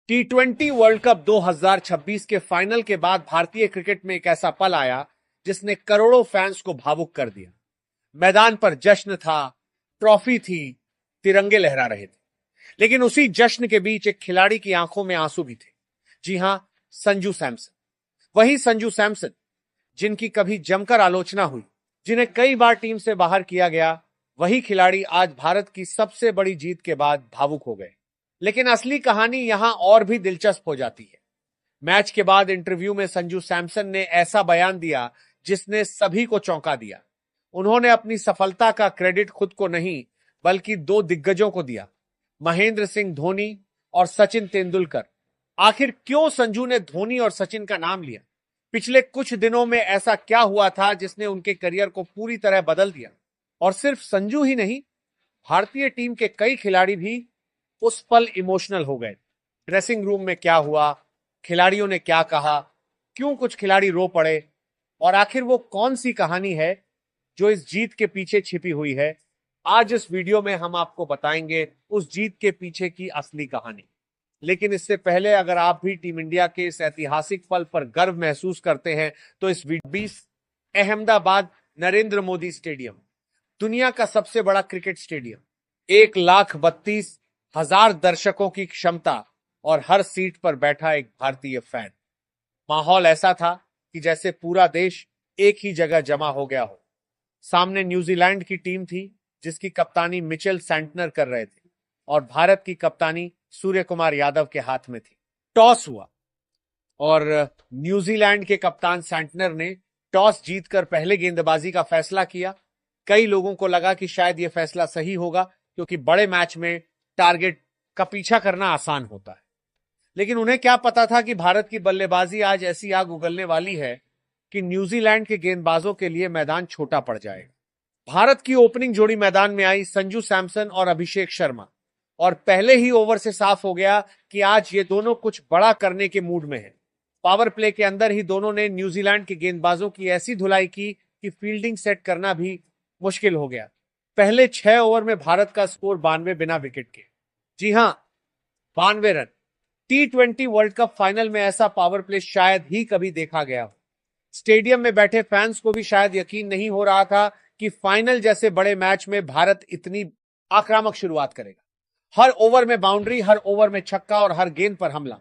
T20 world cup 2026 के final के बाद भारतीय क्रिकेट में एक ऐसा पल आया जिसने करोड़ों फैंस को भावुक कर दिया। मैदान पर जश्न था, ट्रॉफी थी, तिरंगे लहरा रहे थे। लेकिन उसी जश्न के बीच एक खिलाड़ी की आंखों में आंसू भी थे। जी हां, संजू सैमसन। वही संजू सैमसन जिनकी कभी जमकर आलोचना हुई, जिन्हें कई बार टीम से बाहर किया गया, वही खिलाड़ी आज भारत की सबसे बड़ी जीत के बाद भावुक हो गए। लेकिन असली कहानी यहां और भी दिलचस्प हो जाती है। मैच के बाद इंटरव्यू में संजू सैमसन ने ऐसा बयान दिया जिसने सभी को चौंका दिया। उन्होंने अपनी सफलता का क्रेडिट खुद को नहीं बल्कि दो दिग्गजों को दिया, महेंद्र सिंह धोनी और सचिन तेंदुलकर। आखिर क्यों संजू ने धोनी और सचिन का नाम लिया? पिछले कुछ दिनों में ऐसा क्या हुआ था जिसने उनके करियर को पूरी तरह बदल दिया? और सिर्फ संजू ही नहीं, भारतीय टीम के कई खिलाड़ी भी उस पल इमोशनल हो गए। ड्रेसिंग रूम में क्या हुआ, खिलाड़ियों ने क्या कहा, क्यों कुछ खिलाड़ी रो पड़े, और आखिर वो कौन सी कहानी है जो इस जीत के पीछे छिपी हुई है? आज इस वीडियो में हम आपको बताएंगे उस जीत के पीछे की असली कहानी। लेकिन इससे पहले अगर आप भी टीम इंडिया के इस ऐतिहासिक पल पर गर्व महसूस करते हैं तो इस 20 अहमदाबाद नरेंद्र मोदी स्टेडियम, दुनिया का सबसे बड़ा क्रिकेट स्टेडियम, 1,32,000 दर्शकों की क्षमता और हर सीट पर बैठा एक भारतीय फैन। माहौल ऐसा था कि जैसे पूरा देश एक ही जगह जमा हो गया हो। सामने न्यूजीलैंड की टीम थी जिसकी कप्तानी मिचेल सैंटनर कर रहे थे और भारत की कप्तानी सूर्य कुमार यादव के हाथ में थी। टॉस हुआ और न्यूजीलैंड के कप्तान सैंटनर ने टॉस जीतकर पहले गेंदबाजी का फैसला किया। कई लोगों को लगा कि शायद यह फैसला सही होगा क्योंकि बड़े मैच में टारगेट का पीछा करना आसान होता है। लेकिन उन्हें क्या पता था कि भारत की बल्लेबाजी आज ऐसी आग उगलने वाली है कि न्यूजीलैंड के गेंदबाजों के लिए मैदान छोटा पड़ जाएगा। भारत की ओपनिंग जोड़ी मैदान में आई, संजू सैमसन और अभिषेक शर्मा, और पहले ही ओवर से साफ हो गया कि आज ये दोनों कुछ बड़ा करने के मूड में हैं। पावर प्ले के अंदर ही दोनों ने न्यूजीलैंड के गेंदबाजों की ऐसी धुलाई की कि फील्डिंग सेट करना भी मुश्किल हो गया। पहले 6 ओवर में भारत का स्कोर 92 बिना विकेट के। जी हां, 92 run. T20 world cup final में ऐसा पावर प्ले शायद ही कभी देखा गया हो। स्टेडियम में बैठे फैंस को भी शायद यकीन नहीं हो रहा था कि फाइनल जैसे बड़े मैच में भारत इतनी आक्रामक शुरुआत करेगा। हर ओवर में बाउंड्री, हर ओवर में छक्का और हर गेंद पर हमला।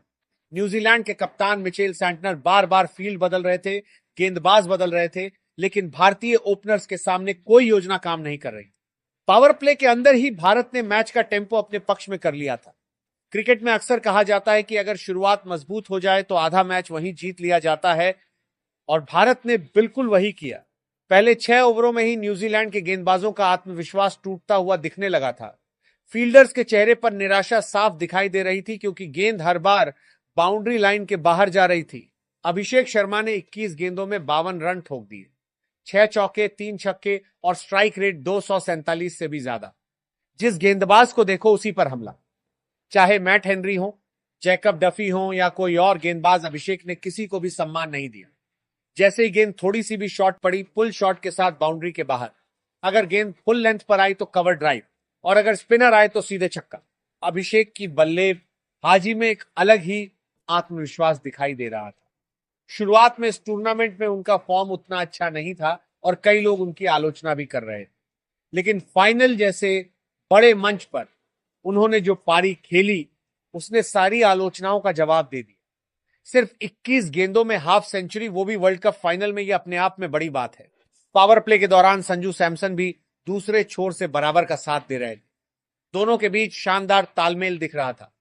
न्यूजीलैंड के कप्तान मिचेल सैंटनर बार बार फील्ड बदल रहे थे, गेंदबाज बदल रहे थे, लेकिन भारतीय ओपनर्स के सामने कोई योजना काम नहीं कर रही। पावर प्ले के अंदर ही भारत ने मैच का टेम्पो अपने पक्ष में कर लिया था। क्रिकेट में अक्सर कहा जाता है कि अगर शुरुआत मजबूत हो जाए तो आधा मैच वहीं जीत लिया जाता है, और भारत ने बिल्कुल वही किया। पहले 6 ओवरों में ही न्यूजीलैंड के गेंदबाजों का आत्मविश्वास टूटता हुआ दिखने लगा था। फील्डर्स के चेहरे पर निराशा साफ दिखाई दे रही थी क्योंकि गेंद हर बार बाउंड्री लाइन के बाहर जा रही थी। अभिषेक शर्मा ने 21 गेंदों में 52 रन ठोक दिए, 6 चौके, 3 छक्के और स्ट्राइक रेट 247 से भी ज्यादा। जिस गेंदबाज को देखो उसी पर हमला, चाहे मैट हेनरी हो, जैकब डफी हो या कोई और गेंदबाज, अभिषेक ने किसी को भी सम्मान नहीं दिया। जैसे ही गेंद थोड़ी सी भी शॉट पड़ी, पुल शॉट के साथ बाउंड्री के बाहर। अगर गेंद फुल लेंथ पर आई तो कवर ड्राइव, और अगर स्पिनर आए तो सीधे छक्का। अभिषेक की बल्लेबाजी में एक अलग ही आत्मविश्वास दिखाई दे रहा था। शुरुआत में इस टूर्नामेंट में उनका फॉर्म उतना अच्छा नहीं था और कई लोग उनकी आलोचना भी कर रहे थे, लेकिन फाइनल जैसे बड़े मंच पर उन्होंने जो पारी खेली उसने सारी आलोचनाओं का जवाब दे दिया। सिर्फ 21 गेंदों में हाफ सेंचुरी, वो भी वर्ल्ड कप फाइनल में, ये अपने आप में बड़ी बात है। पावर प्ले के दौरान संजू सैमसन भी दूसरे छोर से बराबर का साथ दे रहे थे। दोनों के बीच शानदार तालमेल दिख रहा था।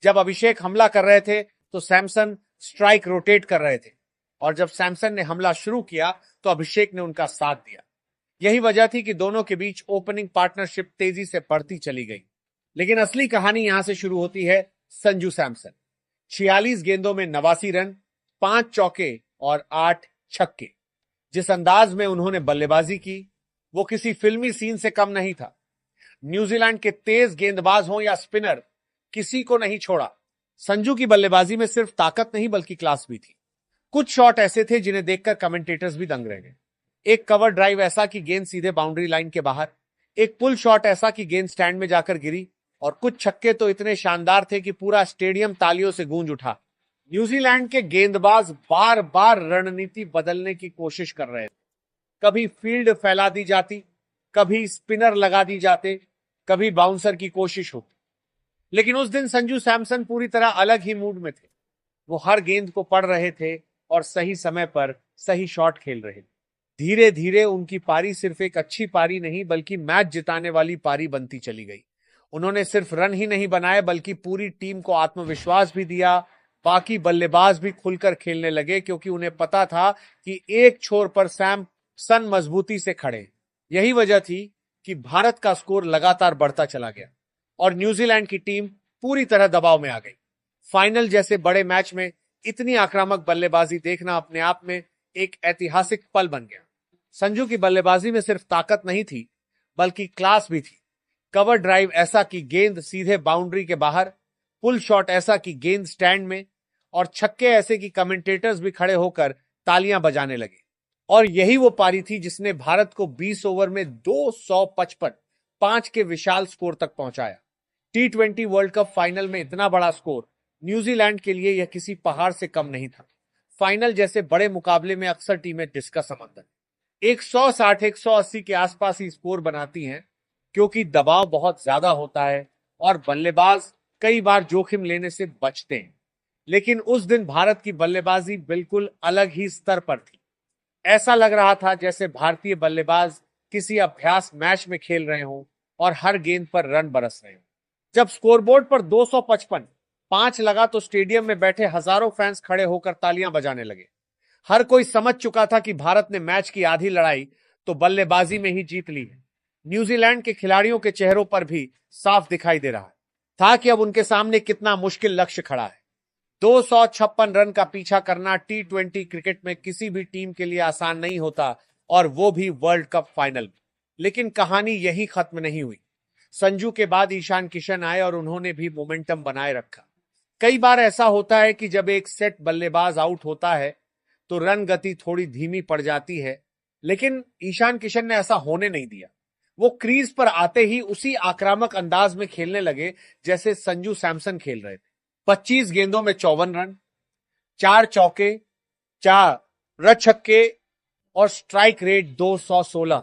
जब अभिषेक हमला कर रहे थे तो सैमसन स्ट्राइक रोटेट कर रहे थे, और जब सैमसन ने हमला शुरू किया तो अभिषेक ने उनका साथ दिया। यही वजह थी कि दोनों के बीच ओपनिंग पार्टनरशिप तेजी से बढ़ती चली गई। लेकिन असली कहानी यहां से शुरू होती है। संजू सैमसन 46 गेंदों में 89 रन, 5 चौके और 8 छक्के। जिस अंदाज में उन्होंने बल्लेबाजी की वो किसी फिल्मी सीन से कम नहीं था। न्यूजीलैंड के तेज गेंदबाज हों या स्पिनर, किसी को नहीं छोड़ा। संजू की बल्लेबाजी में सिर्फ ताकत नहीं बल्कि क्लास भी थी। कुछ शॉट ऐसे थे जिन्हें देखकर कमेंटेटर्स भी दंग रह गए। एक कवर ड्राइव ऐसा कि गेंद सीधे बाउंड्री लाइन के बाहर, एक पुल शॉट ऐसा कि गेंद स्टैंड में जाकर गिरी, और कुछ छक्के तो इतने शानदार थे कि पूरा स्टेडियम तालियों से गूंज उठा। न्यूजीलैंड के गेंदबाज बार बार रणनीति बदलने की कोशिश कर रहे थे। कभी फील्ड फैला दी जाती, कभी स्पिनर लगा दी जाते, कभी बाउंसर की कोशिश होती। लेकिन उस दिन संजू सैमसन पूरी तरह अलग ही मूड में थे। वो हर गेंद को पढ़ रहे थे और सही समय पर सही शॉट खेल रहे थे। धीरे धीरे उनकी पारी सिर्फ एक अच्छी पारी नहीं बल्कि मैच जिताने वाली पारी बनती चली गई। उन्होंने सिर्फ रन ही नहीं बनाए बल्कि पूरी टीम को आत्मविश्वास भी दिया। बाकी बल्लेबाज भी खुलकर खेलने लगे क्योंकि उन्हें पता था कि एक छोर पर सैमसन मजबूती से खड़े। यही वजह थी कि भारत का स्कोर लगातार बढ़ता चला गया और न्यूजीलैंड की टीम पूरी तरह दबाव में आ गई। फाइनल जैसे बड़े मैच में इतनी आक्रामक बल्लेबाजी देखना अपने आप में एक ऐतिहासिक पल बन गया। संजू की बल्लेबाजी में सिर्फ ताकत नहीं थी बल्कि क्लास भी थी। कवर ड्राइव ऐसा कि गेंद सीधे बाउंड्री के बाहर, पुल शॉट ऐसा कि गेंद स्टैंड में, और छक्के ऐसे कि कमेंटेटर्स भी खड़े होकर तालियां बजाने लगे। और यही वो पारी थी जिसने भारत को 20 ओवर में 255 5 के विशाल स्कोर तक पहुंचाया। T20 वर्ल्ड कप फाइनल में इतना बड़ा स्कोर न्यूजीलैंड के लिए यह किसी पहाड़ से कम नहीं था। फाइनल जैसे बड़े मुकाबले में अक्सर टीमें जिसका समर्थन 160-180 के आसपास ही स्कोर बनाती हैं क्योंकि दबाव बहुत ज्यादा होता है और बल्लेबाज कई बार जोखिम लेने से बचते हैं। लेकिन उस दिन भारत की बल्लेबाजी बिल्कुल अलग ही स्तर पर थी। ऐसा लग रहा था जैसे भारतीय बल्लेबाज किसी अभ्यास मैच में खेल रहे हों और हर गेंद पर रन बरस रहे हों। जब स्कोरबोर्ड पर 255 5 लगा तो स्टेडियम में बैठे हजारों फैंस खड़े होकर तालियां बजाने लगे। हर कोई समझ चुका था कि भारत ने मैच की आधी लड़ाई तो बल्लेबाजी में ही जीत ली है। न्यूजीलैंड के खिलाड़ियों के चेहरों पर भी साफ दिखाई दे रहा था कि अब उनके सामने कितना मुश्किल लक्ष्य खड़ा है। 256 रन का पीछा करना T20 क्रिकेट में किसी भी टीम के लिए आसान नहीं होता और वो भी वर्ल्ड कप फाइनल में। लेकिन कहानी यही खत्म नहीं हुई। संजू के बाद ईशान किशन आए और उन्होंने भी मोमेंटम बनाए रखा। कई बार ऐसा होता है कि जब एक सेट बल्लेबाज आउट होता है तो रन गति थोड़ी धीमी पड़ जाती है, लेकिन ईशान किशन ने ऐसा होने नहीं दिया। वो क्रीज पर आते ही उसी आक्रामक अंदाज में खेलने लगे जैसे संजू सैमसन खेल रहे थे। 25 गेंदों में 54 रन, 4 चौके, 4 छक्के और स्ट्राइक रेट 216।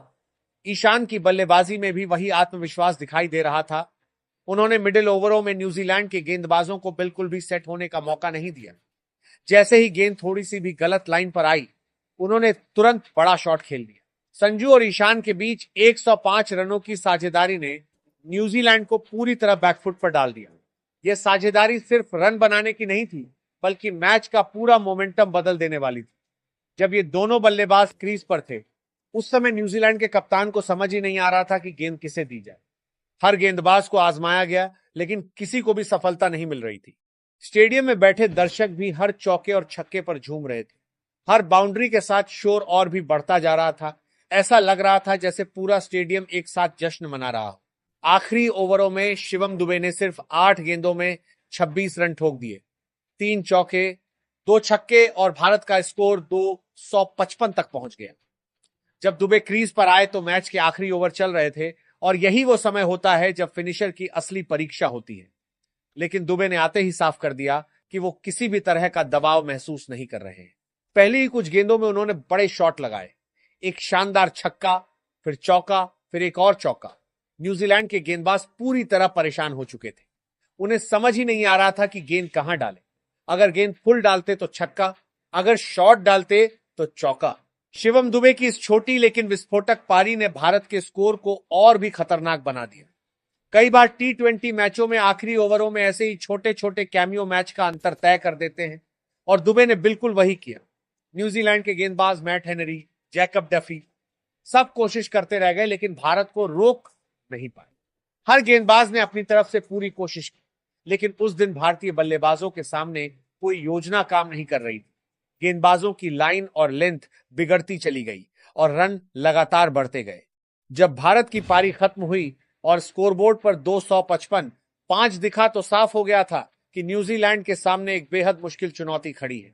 ईशान की बल्लेबाजी में भी वही आत्मविश्वास दिखाई दे रहा था। उन्होंने मिडिल ओवरों में न्यूजीलैंड के गेंदबाजों को बिल्कुल भी सेट होने का मौका नहीं दिया। जैसे ही गेंद थोड़ी सी भी गलत लाइन पर आई, उन्होंने तुरंत बड़ा शॉट खेल दिया। संजू और ईशान के बीच 105 रनों की साझेदारी ने न्यूजीलैंड को पूरी तरह बैकफुट पर डाल दिया। यह साझेदारी सिर्फ रन बनाने की नहीं थी बल्कि मैच का पूरा मोमेंटम बदल देने वाली थी। जब ये दोनों बल्लेबाज क्रीज पर थे उस समय न्यूजीलैंड के कप्तान को समझ ही नहीं आ रहा था कि गेंद किसे दी जाए। हर गेंदबाज को आजमाया गया लेकिन किसी को भी सफलता नहीं मिल रही थी। स्टेडियम में बैठे दर्शक भी हर चौके और छक्के पर झूम रहे थे। हर बाउंड्री के साथ शोर और भी बढ़ता जा रहा था। ऐसा लग रहा था जैसे पूरा स्टेडियम एक साथ जश्न मना रहा हो। आखिरी ओवरों में शिवम दुबे ने सिर्फ 8 गेंदों में 26 रन ठोक दिए, 3 चौके, 2 छक्के और भारत का स्कोर 255 तक पहुंच गया। जब दुबे क्रीज पर आए तो मैच के आखिरी ओवर चल रहे थे और यही वो समय होता है जब फिनिशर की असली परीक्षा होती है। लेकिन दुबे ने आते ही साफ कर दिया कि वो किसी भी तरह का दबाव महसूस नहीं कर रहे हैं। पहली ही कुछ गेंदों में उन्होंने बड़े शॉट लगाए, एक शानदार छक्का, फिर चौका, फिर एक और चौका। न्यूजीलैंड के गेंदबाज पूरी तरह परेशान हो चुके थे। उन्हें समझ ही नहीं आ रहा था कि गेंद कहां डाले। अगर गेंद फुल डालते तो छक्का, अगर शॉर्ट डालते तो चौका। शिवम दुबे की इस छोटी लेकिन विस्फोटक पारी ने भारत के स्कोर को और भी खतरनाक बना दिया। कई बार T20 मैचों में आखिरी ओवरों में ऐसे ही छोटे छोटे कैमियो मैच का अंतर तय कर देते हैं और दुबे ने बिल्कुल वही किया। न्यूजीलैंड के गेंदबाज मैट हेनरी, जैकब डफी सब कोशिश करते रह गए लेकिन भारत को रोक नहीं पाए। हर गेंदबाज ने अपनी तरफ से पूरी कोशिश की लेकिन उस दिन भारतीय बल्लेबाजों के सामने कोई योजना काम नहीं कर रही थी। गेंदबाजों की लाइन और लेंथ बिगड़ती चली गई और रन लगातार बढ़ते गए। जब भारत की पारी खत्म हुई और स्कोरबोर्ड पर 255 5 दिखा तो साफ हो गया था कि न्यूजीलैंड के सामने एक बेहद मुश्किल चुनौती खड़ी है।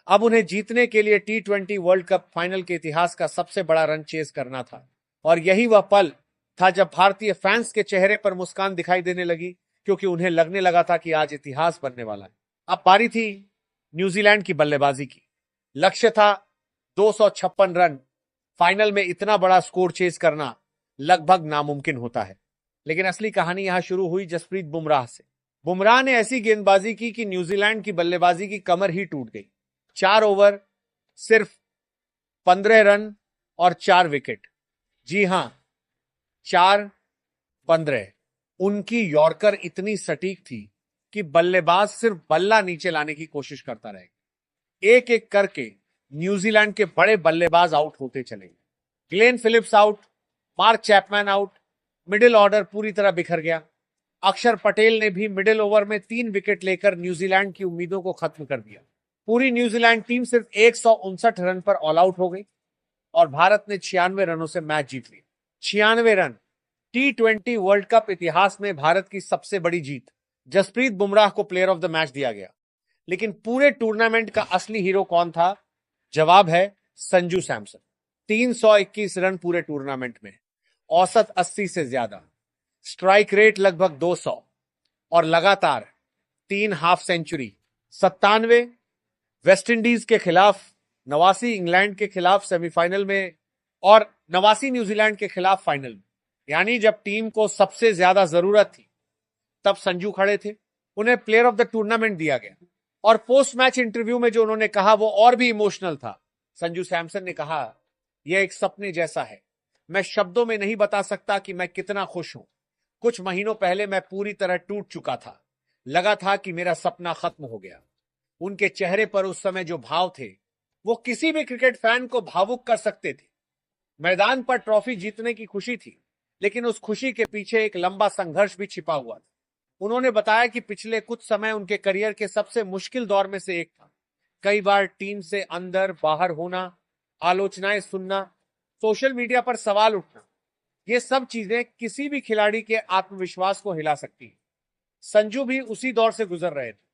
अब उन्हें जीतने के लिए T20 वर्ल्ड कप फाइनल के इतिहास का सबसे बड़ा रन चेज करना था। और यही वह पल था जब भारतीय फैंस के चेहरे पर मुस्कान दिखाई देने लगी, क्योंकि उन्हें लगने लगा था कि आज इतिहास बनने वाला है। अब बारी थी न्यूजीलैंड की बल्लेबाजी की। लक्ष्य था 256 रन। फाइनल में इतना बड़ा स्कोर चेज करना लगभग नामुमकिन होता है। लेकिन असली कहानी यहां शुरू हुई जसप्रीत बुमराह से। बुमराह ने ऐसी गेंदबाजी की कि न्यूजीलैंड की बल्लेबाजी की कमर ही टूट गई। 4 ओवर, सिर्फ 15 रन और 4 विकेट। जी हां, 4-15। उनकी यॉर्कर इतनी सटीक थी कि बल्लेबाज सिर्फ बल्ला नीचे लाने की कोशिश करता रहेगा। एक एक करके न्यूजीलैंड के बड़े बल्लेबाज आउट होते चले। Glenn Phillips out, mark Chapman out, middle order पूरी तरह बिखर गया। अक्षर पटेल ने भी मिडिल ओवर में 3 विकेट लेकर न्यूजीलैंड की उम्मीदों को खत्म कर दिया। पूरी न्यूजीलैंड टीम सिर्फ 159 रन पर ऑल आउट हो गई और भारत ने 96 रनों से मैच जीत लिया। 96 रन, T20 वर्ल्ड कप इतिहास में भारत की सबसे बड़ी जीत। जसप्रीत बुमराह को प्लेयर ऑफ द मैच दिया गया। लेकिन पूरे टूर्नामेंट का असली हीरो कौन था? जवाब है संजू सैमसन। 321 रन पूरे टूर्नामेंट में, औसत 80 से ज्यादा, स्ट्राइक रेट लगभग 200 और लगातार 3 हाफ सेंचुरी। 97 वेस्टइंडीज के खिलाफ, 89 इंग्लैंड के खिलाफ सेमीफाइनल में और 89 न्यूजीलैंड के खिलाफ फाइनल में। यानी जब टीम को सबसे ज्यादा जरूरत थी तब संजू खड़े थे। उन्हें प्लेयर ऑफ द टूर्नामेंट दिया गया और पोस्ट मैच इंटरव्यू में जो उन्होंने कहा वो और भी इमोशनल था। संजू सैमसन ने कहा, यह एक सपने जैसा है। मैं शब्दों में नहीं बता सकता कि मैं कितना खुश हूं। कुछ महीनों पहले मैं पूरी तरह टूट चुका था। लगा था कि मेरा सपना खत्म हो गया। उनके चेहरे पर उस समय जो भाव थे वो किसी भी क्रिकेट फैन को भावुक कर सकते थे। मैदान पर ट्रॉफी जीतने की खुशी थी, लेकिन उस खुशी के पीछे एक लंबा संघर्ष भी छिपा हुआ था। उन्होंने बताया कि पिछले कुछ समय उनके करियर के सबसे मुश्किल दौर में से एक था। कई बार टीम से अंदर बाहर होना, आलोचनाएं सुनना, सोशल मीडिया पर सवाल उठना, ये सब चीजें किसी भी खिलाड़ी के आत्मविश्वास को हिला सकती हैं। संजू भी उसी दौर से गुजर रहे थे।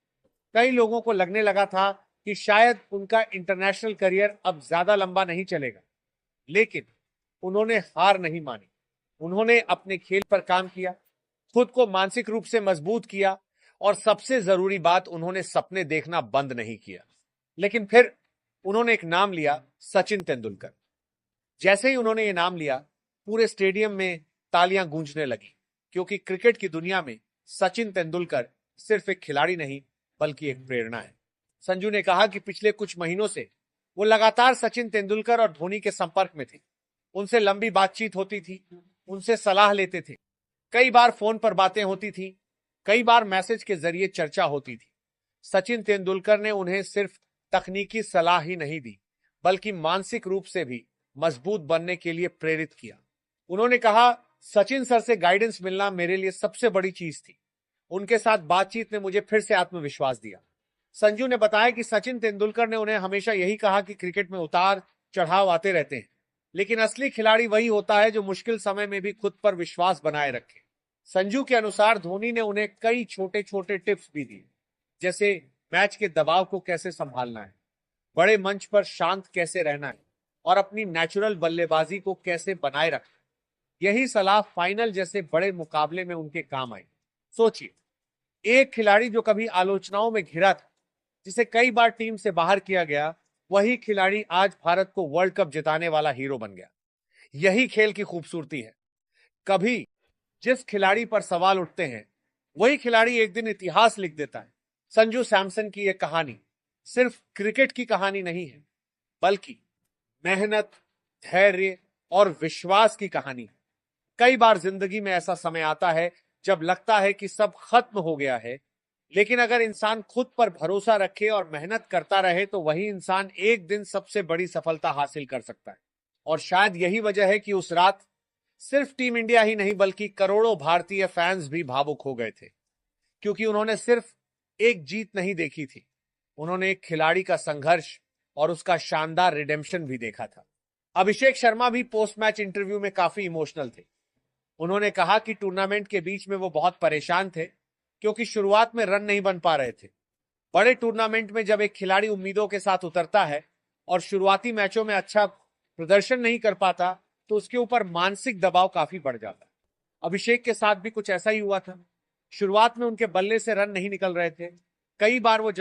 कई लोगों को लगने लगा था कि शायद उनका इंटरनेशनल करियर अब ज्यादा लंबा नहीं चलेगा, लेकिन उन्होंने हार नहीं मानी। उन्होंने अपने खेल पर काम किया, खुद को मानसिक रूप से मजबूत किया और सबसे जरूरी बात, उन्होंने सपने देखना बंद नहीं किया। लेकिन फिर उन्होंने एक नाम लिया, सचिन तेंदुलकर। जैसे ही उन्होंने ये नाम लिया, पूरे स्टेडियम में तालियां गूंजने लगी, क्योंकि क्रिकेट की दुनिया में सचिन तेंदुलकर सिर्फ एक खिलाड़ी नहीं बल्कि एक प्रेरणा है। संजू ने कहा कि पिछले कुछ महीनों से वो लगातार सचिन तेंदुलकर और धोनी के संपर्क में थे। उनसे लंबी बातचीत होती थी, उनसे सलाह लेते थे। कई बार फोन पर बातें होती थी, कई बार मैसेज के जरिए चर्चा होती थी। सचिन तेंदुलकर ने उन्हें सिर्फ तकनीकी सलाह ही नहीं दी, बल्कि मानसिक रूप से भी मजबूत बनने के लिए प्रेरित किया। उन्होंने कहा, सचिन सर से गाइडेंस मिलना मेरे लिए सबसे बड़ी चीज थी। उनके साथ बातचीत ने मुझे फिर से आत्मविश्वास दिया। संजू ने बताया कि सचिन तेंदुलकर ने उन्हें हमेशा यही कहा कि क्रिकेट में उतार चढ़ाव आते रहते हैं, लेकिन असली खिलाड़ी वही होता है जो मुश्किल समय में भी खुद पर विश्वास बनाए रखे। संजू के अनुसार धोनी ने उन्हें कई छोटे छोटे टिप्स भी दिए, जैसे मैच के दबाव को कैसे संभालना है, बड़े मंच पर शांत कैसे रहना है और अपनी नेचुरल बल्लेबाजी को कैसे बनाए रखना है। यही सलाह फाइनल जैसे बड़े मुकाबले में उनके काम आई। सोचिए, एक खिलाड़ी जो कभी आलोचनाओं में घिरा था, जिसे कई बार टीम से बाहर किया गया, वही खिलाड़ी आज भारत को वर्ल्ड कप जिताने वाला हीरो बन गया। यही खेल की खूबसूरती है। कभी जिस खिलाड़ी पर सवाल उठते हैं, वही खिलाड़ी एक दिन इतिहास लिख देता है। संजू सैमसन की यह कहानी सिर्फ क्रिकेट की कहानी नहीं है, बल्कि मेहनत, धैर्य और विश्वास की कहानी है। कई बार जिंदगी में ऐसा समय आता है जब लगता है कि सब खत्म हो गया है, लेकिन अगर इंसान खुद पर भरोसा रखे और मेहनत करता रहे तो वही इंसान एक दिन सबसे बड़ी सफलता हासिल कर सकता है। और शायद यही वजह है कि उस रात सिर्फ टीम इंडिया ही नहीं बल्कि करोड़ों भारतीय फैंस भी भावुक हो गए थे, क्योंकि उन्होंने सिर्फ एक जीत नहीं देखी थी, उन्होंने एक खिलाड़ी का संघर्ष और उसका शानदार रिडेम्पशन भी देखा था। अभिषेक शर्मा भी पोस्ट मैच इंटरव्यू में काफी इमोशनल थे। उन्होंने कहा कि टूर्नामेंट के बीच में वो बहुत परेशान थे, क्योंकि शुरुआत में रन नहीं बन पा रहे थे। बड़े टूर्नामेंट में जब एक खिलाड़ी उम्मीदों के साथ उतरता है और शुरुआती मैचों में अच्छा प्रदर्शन नहीं कर पाता, तो उसके ऊपर मानसिक दबाव काफी बढ़ जाता है। अभिषेक के साथ भी कुछ ऐसा ही हुआ था। शुरुआत में उनके बल्ले से रन नहीं निकल रहे थे। कई बार वो